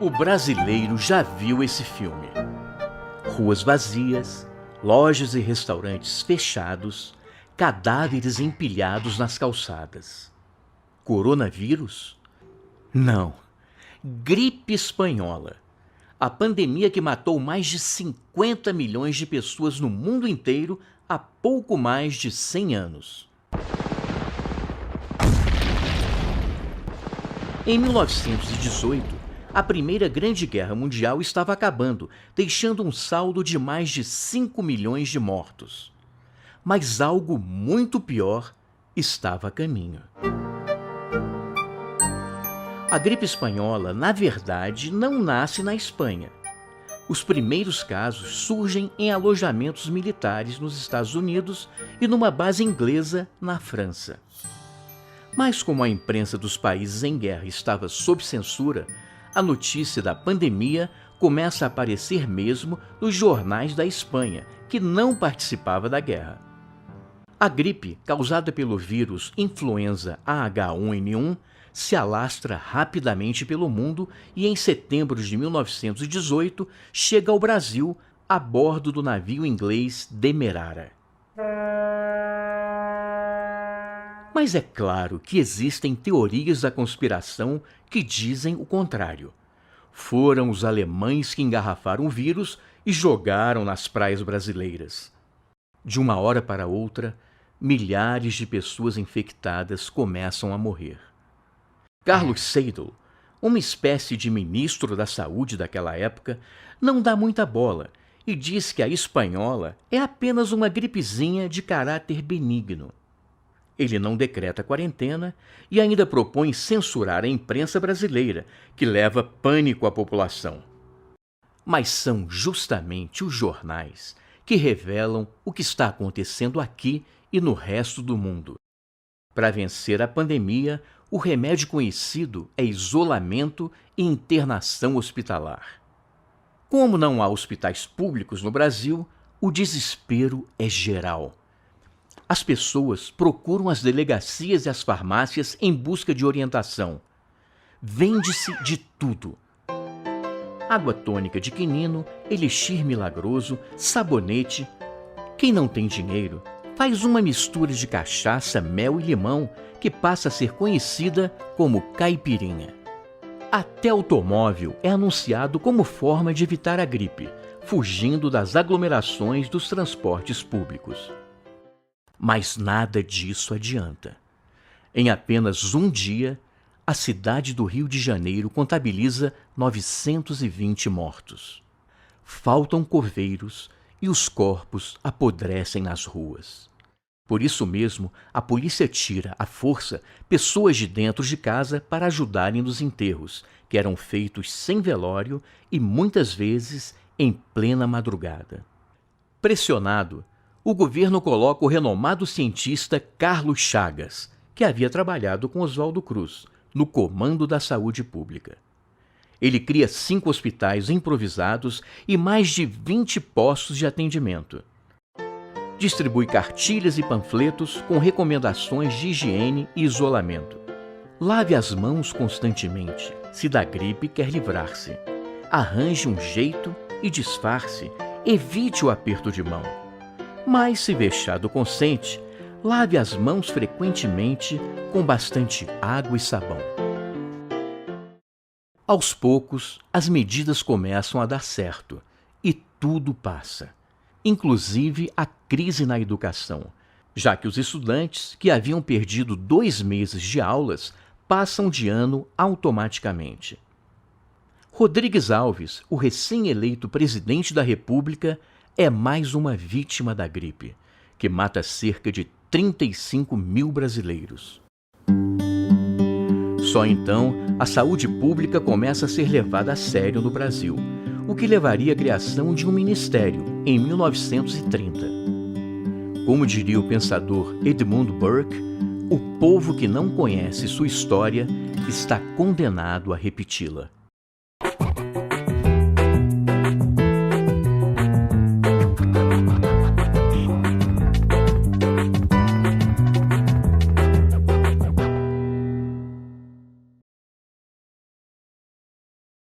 O brasileiro já viu esse filme. Ruas vazias, lojas e restaurantes fechados, cadáveres empilhados nas calçadas. Coronavírus? Não. Gripe espanhola. A pandemia que matou mais de 50 milhões de pessoas no mundo inteiro há pouco mais de 100 anos. Em 1918, a Primeira Grande Guerra Mundial estava acabando, deixando um saldo de mais de 5 milhões de mortos. Mas algo muito pior estava a caminho. A gripe espanhola, na verdade, não nasce na Espanha. Os primeiros casos surgem em alojamentos militares nos Estados Unidos e numa base inglesa na França. Mas como a imprensa dos países em guerra estava sob censura, a notícia da pandemia começa a aparecer mesmo nos jornais da Espanha, que não participava da guerra. A gripe, causada pelo vírus influenza H1N1, se alastra rapidamente pelo mundo e em setembro de 1918 chega ao Brasil a bordo do navio inglês Demerara. Mas é claro que existem teorias da conspiração que dizem o contrário. Foram os alemães que engarrafaram o vírus e jogaram nas praias brasileiras. De uma hora para outra, milhares de pessoas infectadas começam a morrer. Carlos Seidel, uma espécie de ministro da saúde daquela época, não dá muita bola e diz que a espanhola é apenas uma gripezinha de caráter benigno. Ele não decreta quarentena e ainda propõe censurar a imprensa brasileira, que leva pânico à população. Mas são justamente os jornais que revelam o que está acontecendo aqui e no resto do mundo. Para vencer a pandemia, o remédio conhecido é isolamento e internação hospitalar. Como não há hospitais públicos no Brasil, o desespero é geral. As pessoas procuram as delegacias e as farmácias em busca de orientação. Vende-se de tudo. Água tônica de quinino, elixir milagroso, sabonete. Quem não tem dinheiro faz uma mistura de cachaça, mel e limão que passa a ser conhecida como caipirinha. Até automóvel é anunciado como forma de evitar a gripe, fugindo das aglomerações dos transportes públicos. Mas nada disso adianta. Em apenas um dia, a cidade do Rio de Janeiro contabiliza 920 mortos. Faltam coveiros e os corpos apodrecem nas ruas. Por isso mesmo, a polícia tira, à força, pessoas de dentro de casa para ajudarem nos enterros, que eram feitos sem velório e muitas vezes em plena madrugada. Pressionado, o governo coloca o renomado cientista Carlos Chagas, que havia trabalhado com Oswaldo Cruz, no comando da saúde pública. Ele cria 5 hospitais improvisados e mais de 20 postos de atendimento. Distribui cartilhas e panfletos com recomendações de higiene e isolamento. Lave as mãos constantemente, se da gripe quer livrar-se. Arranje um jeito e disfarce, evite o aperto de mão. Mas, se vexado consente, lave as mãos frequentemente com bastante água e sabão. Aos poucos, as medidas começam a dar certo e tudo passa, inclusive a crise na educação, já que os estudantes, que haviam perdido 2 meses de aulas, passam de ano automaticamente. Rodrigues Alves, o recém-eleito presidente da República, é mais uma vítima da gripe, que mata cerca de 35 mil brasileiros. Só então, a saúde pública começa a ser levada a sério no Brasil, o que levaria à criação de um ministério em 1930. Como diria o pensador Edmund Burke, o povo que não conhece sua história está condenado a repeti-la.